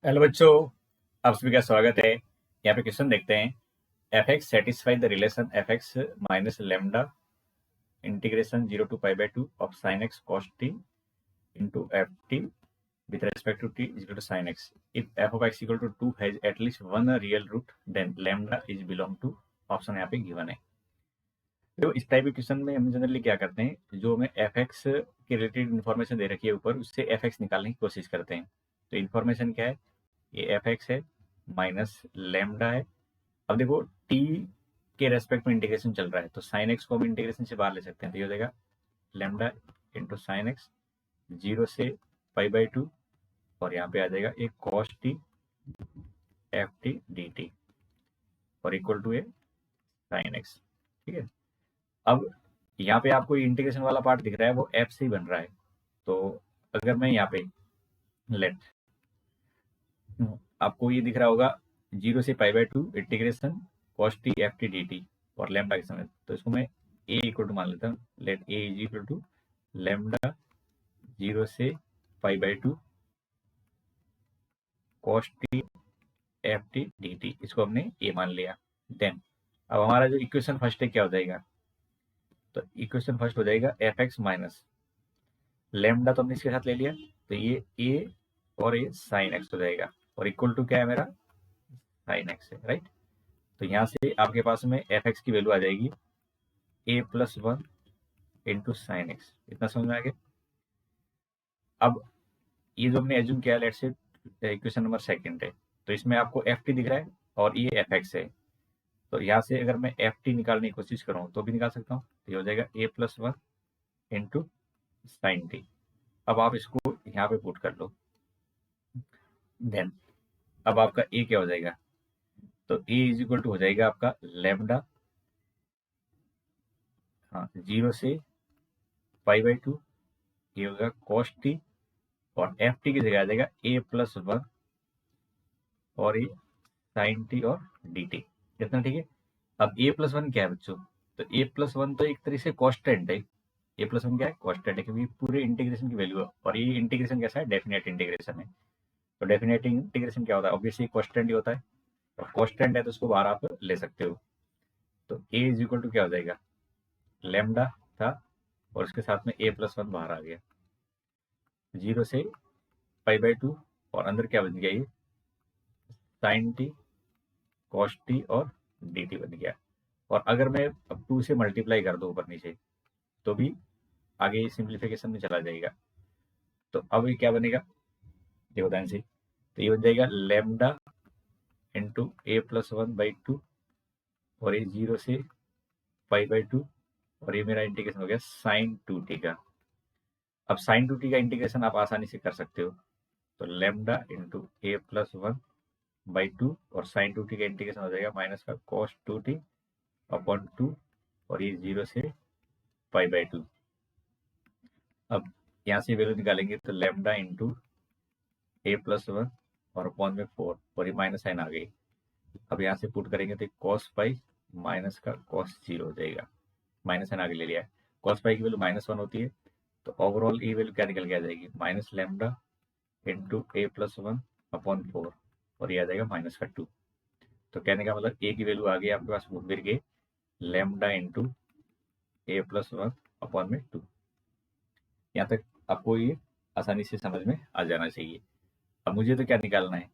Hello बच्चों, आप सभी का स्वागत है। यहाँ पे क्वेश्चन देखते हैं। F X satisfy the relation F X minus lambda integration 0 to π/2 of sine x cos t into f t with respect to t is equal to sine x. If F of x equal to 2 has at least one real root then lambda is belong to option यहाँ पे given है। तो इस type के question में हम generally क्या करते हैं, जो हमें एफ एक्स के रिलेटेड इन्फॉर्मेशन दे रखी है ऊपर, उससे एफ एक्स निकालने की कोशिश करते हैं। तो इन्फॉर्मेशन क्या है, ये एफ एक्स है माइनस लेमडा है। अब देखो टी के रेस्पेक्ट में इंटीग्रेशन चल रहा है, तो साइन एक्स को हम इंटीग्रेशन से बाहर ले सकते हैं। तो ये हो जाएगा लेमडा इंटू साइन एक्स 0 से π/2 और यहाँ पे आ जाएगा एक cos t f t d t और equal to A sine x. ठीक है। अब यहाँ पे आपको इंटीग्रेशन वाला पार्ट दिख रहा है, वो एफ से ही बन रहा है। तो अगर मैं यहाँ पे लेट आपको ये दिख रहा होगा 0 से π/2 integration cos t f t d t और लेमडा के समय, तो इसको मैं ए इक्वल टू मान लेता हूँ। Let A is equal to lambda 0 से π/2 cos t f t d t, इसको हमने ए मान लिया। देन अब हमारा जो इक्वेशन फर्स्ट है क्या हो जाएगा, तो इक्वेशन फर्स्ट हो जाएगा एफ एक्स माइनस लेमडा, तो हमने इसके साथ ले लिया, तो ये ए और ये साइन एक्स हो जाएगा और इक्वल टू क्या है मेरा साइन एक्स है, राइट। तो यहाँ से आपके पास में एफ एक्स की वैल्यू आ जाएगी a+1 इंटू साइन एक्स। इतना समझ में आ गया। अब ये जो हमने एज्यूम किया, let's say equation number second है, तो इसमें आपको एफ टी दिख रहा है और ये एफ एक्स है। तो यहाँ से अगर मैं एफ टी निकालने की कोशिश करूँ तो भी निकाल सकता हूँ। तो ये हो जाएगा a+1 इंटू साइन टी। अब आप इसको यहाँ पे पुट कर लो। देन अब आपका ए क्या हो जाएगा, तो ए इज इक्वल टू हो जाएगा आपका लेमडा, हाँ 0 से π/2, ये होगा कॉस टी और एफ टी की जगह आ जाएगा a+1 और ये साइन टी और डी टी। इतना ठीक है। अब a+1 क्या है बच्चों, तो a+1 तो एक तरीके से कॉन्स्टेंट है। a+1 क्या है, कॉन्स्टेंट है, क्योंकि पूरे इंटीग्रेशन की वैल्यू है और ये इंटीग्रेशन कैसा है, डेफिनेट इंटीग्रेशन है। तो डेफिनेट इंटीग्रेशन क्या होता है, ऑब्वियसली कॉन्स्टेंट ही होता है, और कॉन्स्टेंट है तो उसको बाहर आप ले सकते हो। तो a इज इक्वल टू क्या हो जाएगा, लेमडा था और उसके साथ में a+1 बाहर आ गया 0 से π/2 और अंदर क्या बन गया, ये साइन टी कॉस टी और डी टी बन गया। और अगर मैं अब 2 से मल्टीप्लाई कर दूं ऊपर नीचे तो भी आगे सिंप्लीफिकेशन में चला जाएगा। तो अब ये क्या बनेगा, देखो ध्यान से, तो ये बन जाएगा लेमडा इंटू a+1/2 और ये 0 से π/2 और ये मेरा इंटीग्रेशन हो गया साइन 2t का। अब साइन 2t का इंटीग्रेशन आप आसानी से कर सकते हो। तो लेमडा इंटू a+1/2 और साइन 2t का इंटीग्रेशन हो जाएगा माइनस का कॉस 2t अपॉन 2 और ये 0 से π/2। अब यहाँ से वैल्यू निकालेंगे तो लेमडा इंटू a+1 और अपॉन में 4 और ये माइनस साइन आ गई। अब यहाँ से पुट करेंगे तो कॉस पाई माइनस का कॉस 0 हो जाएगा, माइनस साइन आगे ले लिया है। कॉस पाई की वैल्यू -1 होती है, तो ओवरऑल ये वैल्यू क्या निकल के आ जाएगी, minus lambda into a+1 upon 4 और ये आ जाएगा -2। तो कहने का मतलब ए की वैल्यू आ गई आपके पास घूम फिर के लेमडा इंटू a+1 अपॉन में 2। यहाँ तक आपको ये आसानी से समझ में आ जाना चाहिए। अब मुझे तो क्या निकालना है,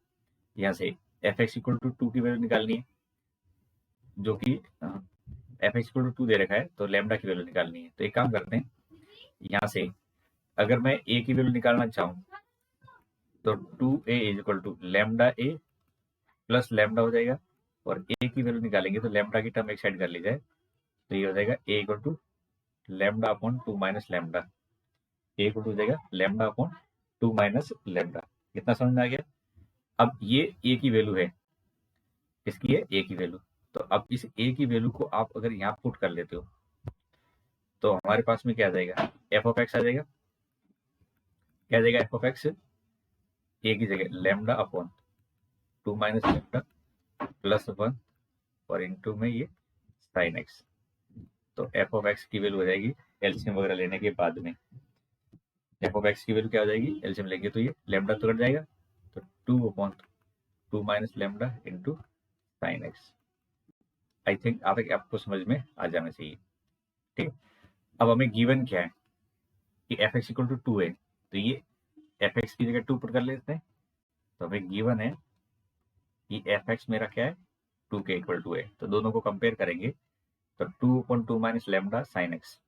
यहाँ से एफ एक्स इक्वल टू 2 की वैल्यू निकालनी है, जो कि एफ एक्स इक्वल टू 2 दे रखा है, तो लेमडा की वैल्यू निकालनी है। तो एक काम करते हैं, यहाँ से अगर मैं ए की वैल्यू निकालना चाहूँ तो 2a is equal to lambda a plus lambda हो जाएगा, और ए की वैल्यू निकालेंगे तो लेमडा की टर्म एक साइड कर ली जाए, तो ये हो जाएगा A equal to lambda upon 2 minus lambda. A equal to हो जाएगा लेमडा अपॉन 2 माइनस लेमडा। कितना समझ में आ गया। अब ये ए की वैल्यू है, इसकी है ए की वैल्यू, तो अब इस ए की वैल्यू को आप अगर यहाँ पुट कर लेते हो तो हमारे पास में क्या आ जाएगा, एफ ऑफ एक्स आ जाएगा। क्या आ जाएगा एफ ऑफ एक्स, ए की जगह lambda upon 2 minus lambda plus 1 और इनटू में ये साइन एक्स। तो एफ ऑफ एक्स की वैल्यू हो जाएगी एलसीएम वगैरह लेने के बाद में, एफ ऑफ एक्स की वैल्यू क्या हो जाएगी, एलसीएम लेंगे तो ये लेमडा तो कट जाएगा, तो 2/2 minus lambda into sine x. I think आपको समझ में आ जाना चाहिए। ठीक, अब हमें गिवन क्या है कि एफ एक्स इक्वल टू 2 है, तो ये एफ एक्स की जगह 2 पुट कर लेते हैं। तो हमें गिवन है कि एफ एक्स मेरा क्या है 2 के इक्वल टू है, तो दोनों को कंपेयर करेंगे तो 2/2 minus lambda sine x,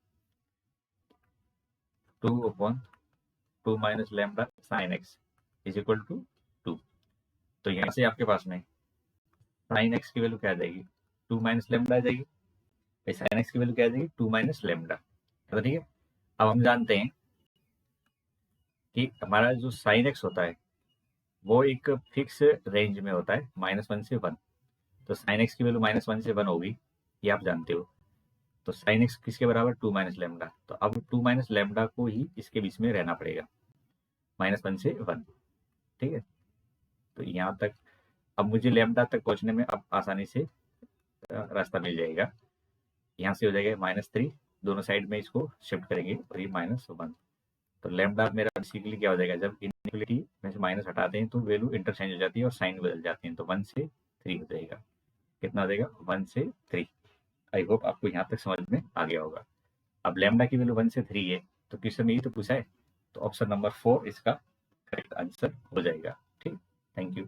2/2 minus lambda sine x is equal to 2। तो यहाँ से आपके पास में साइन एक्स की वैल्यू क्या आ जाएगी 2 माइनस लेमडा आ जाएगी, साइन एक्स की वैल्यू क्या आ जाएगी 2 माइनस लेमडा। तो ठीक है, अब हम जानते हैं कि हमारा जो साइन एक्स होता है वो एक फिक्स रेंज में होता है -1 से 1। तो साइन एक्स की वैल्यू -1 से 1 होगी, ये आप जानते हो। तो साइन एक्स किसके बराबर 2 माइनस लेमडा, तो अब 2 माइनस लेमडा को ही इसके बीच में रहना पड़ेगा -1 से 1। ठीक है, तो यहाँ तक अब मुझे लेमडा तक पहुंचने में अब आसानी से रास्ता मिल जाएगा। यहाँ से हो जाएगा -3, दोनों साइड में इसको शिफ्ट करेंगे और ये -1। तो लेमडा मेरा बेसिकली क्या हो जाएगा, जब इनइक्वालिटी में से माइनस हटाते हैं तो वैल्यू इंटरचेंज हो जाती है और साइन बदल जाते हैं, तो 1 से 3 हो जाएगा। कितना हो जाएगा 1 से 3। आई होप आपको यहाँ तक समझ में आ गया होगा। अब लेमडा की वैल्यू 1 से 3 है, तो क्वेश्चन में यही तो पूछा है, तो ऑप्शन नंबर 4 इसका करेक्ट आंसर हो जाएगा। ठीक, थैंक यू।